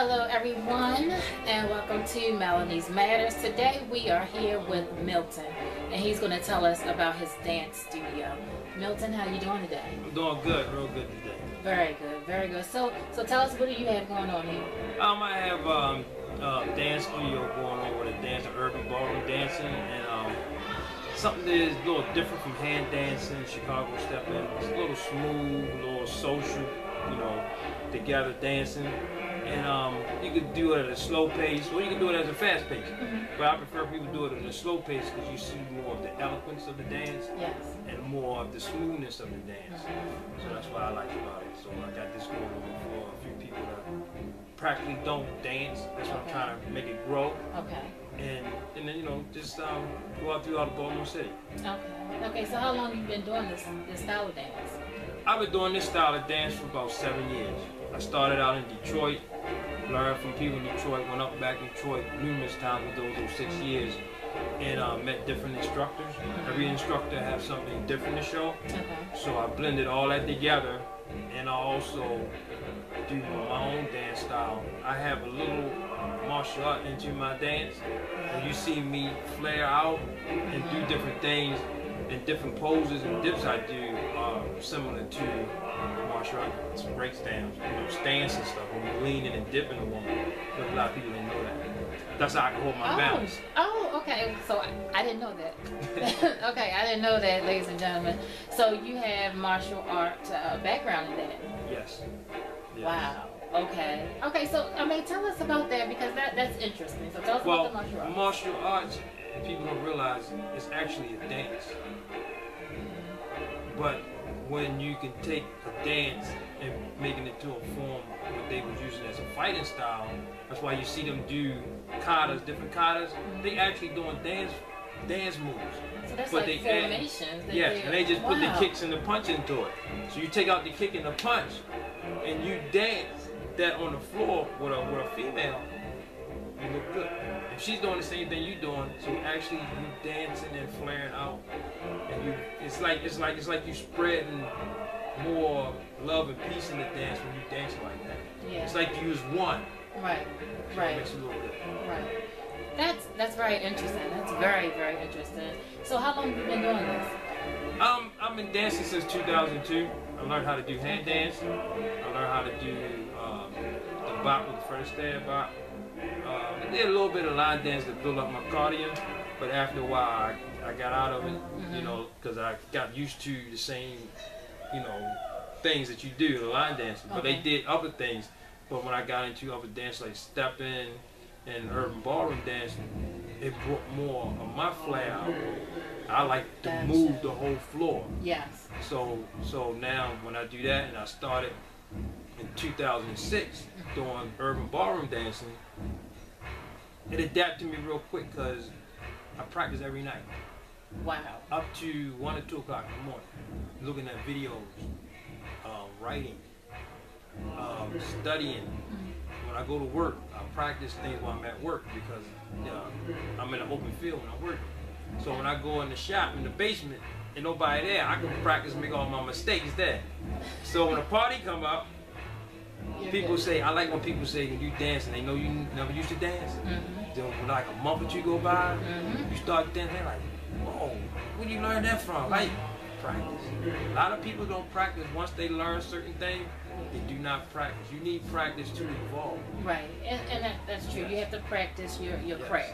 Hello everyone, and welcome to Melanie's Matters. Today we are here with Milton, and he's going to tell us about his dance studio. Milton, how you doing today? I'm doing good, real good today. Very good, very good. So tell us, what do you have going on here? I have a dance studio going on with a dance, Urban Ballroom Dancing, and something that is a little different from hand dancing, Chicago stepping. It's a little smooth, a little social, you know, together dancing. And you could do it at a slow pace, or you can do it at a fast pace. But I prefer people do it at a slow pace because you see more of the eloquence of the dance, and more of the smoothness of the dance. So that's what I like about it. So I got this going on for a few people that practically don't dance. That's what I'm trying to make it grow. And then, you know, just go out throughout the Baltimore City. Okay. So how long have you been doing this style of dance? I've been doing this style of dance for about 7 years. I started out in Detroit, learned from people in Detroit, went up back to Detroit numerous times with those 6 years, and met different instructors. Every instructor has something different to show. So I blended all that together, and I also do my own dance style. I have a little martial art into my dance. When you see me flare out and do different things, and different poses and dips I do are similar to martial arts, break stands, you know, stance and stuff. When you lean in and dip in a woman, but a lot of people didn't know that. That's how I can hold my balance. Oh, okay. So I didn't know that. Okay, I didn't know that, ladies and gentlemen. So you have martial art background in that? Yes. Wow. Okay. Okay. So I mean, tell us about that, because that's interesting. So tell us about the martial arts. Martial arts, people don't realize it's actually a dance. But when you can take a dance and making it to a form what they was using as a fighting style, that's why you see them do katas, different katas. They actually doing dance moves. So that's like formations. Yes, and they just put the kicks and the punch into it. So you take out the kick and the punch, and you dance that on the floor with a female. You look good. If she's doing the same thing you're doing, so actually you dancing and flaring out, and it's like you spreading more love and peace in the dance when you dance like that. It's like you was one. Right. So it makes you look good. Right. That's very interesting. That's very, very interesting. So how long have you been doing this? I've been dancing since 2002. I learned how to do hand dance. I learned how to do the bop with the first stab bop. I did a little bit of line dance to build up my cardio, but after a while I got out of it, you know, because I got used to the same, you know, things that you do in line dancing. But they did other things. But when I got into other dance like stepping and urban ballroom dancing, it brought more of my flair out. I like to move the whole floor. Yes. So now when I do that, and I started in 2006 doing urban ballroom dancing, it adapted me real quick because I practice every night. Wow. Up to 1 or 2 o'clock in the morning, looking at videos, writing, studying. When I go to work, I practice things while I'm at work because I'm in an open field when I'm working. So when I go in the shop, in the basement, and nobody there, I can practice and make all my mistakes there. So when a party come up, people say, I like when people say when you dance and they know you never used to dance. Then when like a month or 2 go by, you start dancing, they're like, whoa, where you learn that from? Like, practice. A lot of people don't practice. Once they learn certain things, they do not practice. You need practice to evolve. Right, and that's true. You have to practice your craft.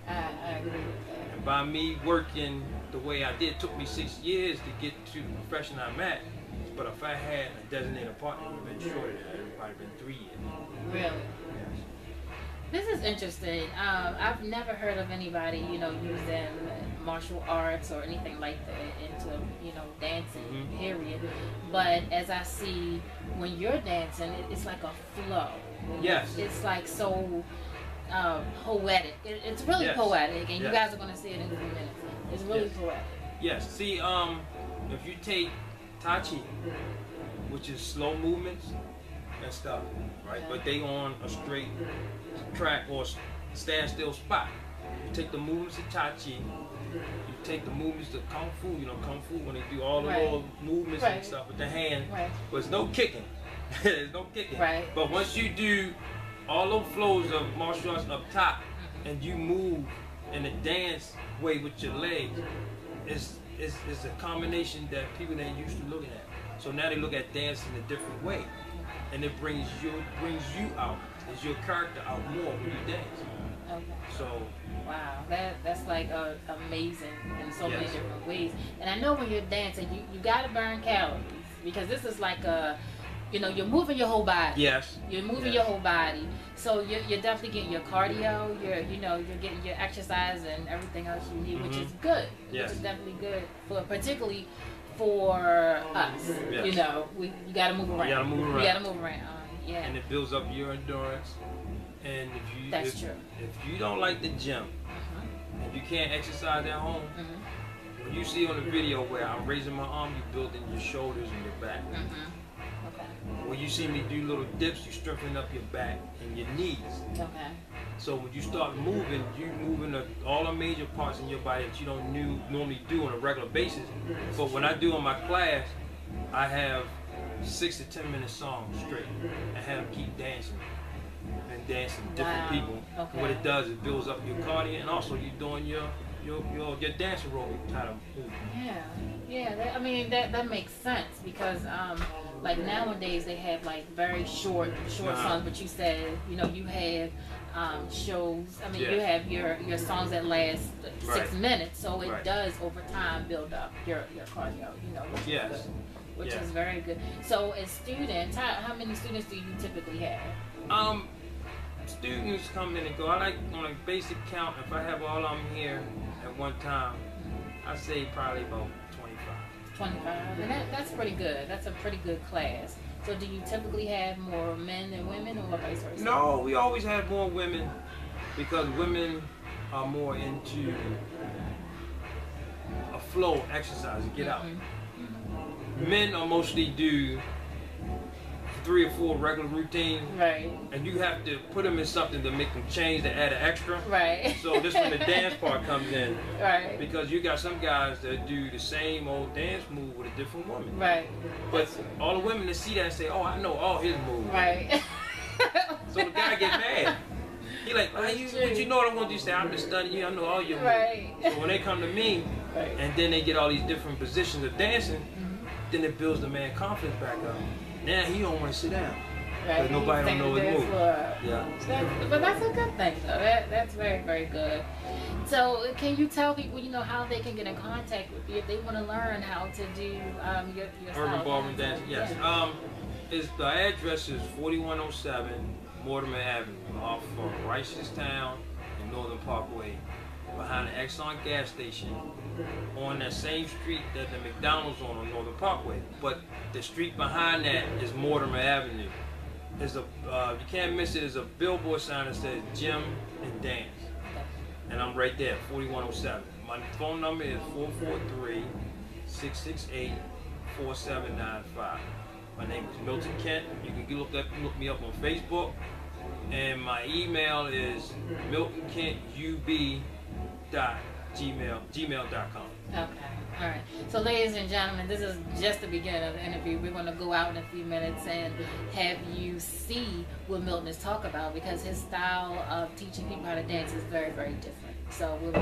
I agree with that. And by me working the way I did, it took me 6 years to get to the profession I'm at. But if I had a designated partner, it would have been shorter than that. It would have probably been 3 years. Really? Yes. This is interesting. I've never heard of anybody, you know, using martial arts or anything like that into, you know, dancing, period. But as I see, when you're dancing, it's like a flow. Yes. It's like so poetic. It's really poetic, and you guys are going to see it in a few minutes. It's really poetic. Yes. See, if you take Tai Chi, which is slow movements and stuff, right? But they on a straight track or standstill spot. You take the movements of Tai Chi, you take the movements of Kung Fu, you know, Kung Fu when they do all the little movements and stuff with the hand, but there's no kicking. There's no kicking. But once you do all those flows of martial arts up top, and you move in a dance way with your legs, is a combination that people ain't used to looking at. So now they look at dance in a different way, and it brings you out, is your character out more when you dance. Okay. So wow, that's like amazing in so many different ways. And I know when you're dancing, you gotta burn calories, because this is like a, you know, you're moving your whole body. Yes. You're moving your whole body. So you're definitely getting your cardio, you're getting your exercise and everything else you need, which is good. Yes. Which is definitely good for, particularly for us. Yes. You know, you gotta move around. You gotta move around. You gotta move around. Yeah. And it builds up your endurance. And if you don't like the gym, if you can't exercise at home, when you see on the video where I'm raising my arm, you're building your shoulders and your back. Okay. When you see me do little dips, you strengthen up your back and your knees. Okay. So when you start moving, you moving all the major parts in your body that you don't normally do on a regular basis. But when I do in my class, I have 6 to 10 minute songs straight. I have them keep dancing and dancing different people. Okay. What it does, it builds up your cardio, and also you're doing your dance aerobic kind of movement. Yeah. I mean that makes sense, because like nowadays they have like very short songs, but you said, you know, you have shows. I mean, you have your songs that last 6 minutes, so it does over time build up your cardio. You know, which is good, which is very good. So as students, how many students do you typically have? Students come in and go. I like, on a basic count, if I have all of them here at one time, I say probably about 25. 25, and that's pretty good. That's a pretty good class. So do you typically have more men than women, or vice versa? No, we always have more women, because women are more into a flow exercise to get out. Men are mostly do 3 or 4 regular routines, and you have to put them in something to make them change, to add an extra. So this is when the dance part comes in, because you got some guys that do the same old dance move with a different woman. But all the women that see that and say, "Oh, I know all his moves." So the guy get mad. He like, "But you know what I want you to say? I'm just studying you. I know all your moves." So when they come to me, and then they get all these different positions of dancing, then it builds the man confidence back up. Now he don't want to sit down. Because nobody don't know his move. But that's a good thing, though. That's very, very good. So can you tell people, you know, how they can get in contact with you if they want to learn how to do your Urban Ballroom Dance? Yes. The address is 4107 Mortimer Avenue, off of Ricestown and Northern Parkway, behind the Exxon gas station, on that same street that the McDonald's on Northern Parkway. But the street behind that is Mortimer Avenue. There's you can't miss it. There's a billboard sign that says Gym and Dance, and I'm right there, 4107. My phone number is 443-668-4795. My name is Milton Kent. You can look me up on Facebook, and my email is miltonkentub.gmail.com. Okay. All right. So, ladies and gentlemen, this is just the beginning of the interview. We're going to go out in a few minutes and have you see what Milton is talking about, because his style of teaching people how to dance is very, very different. So, we'll be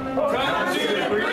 Cut to the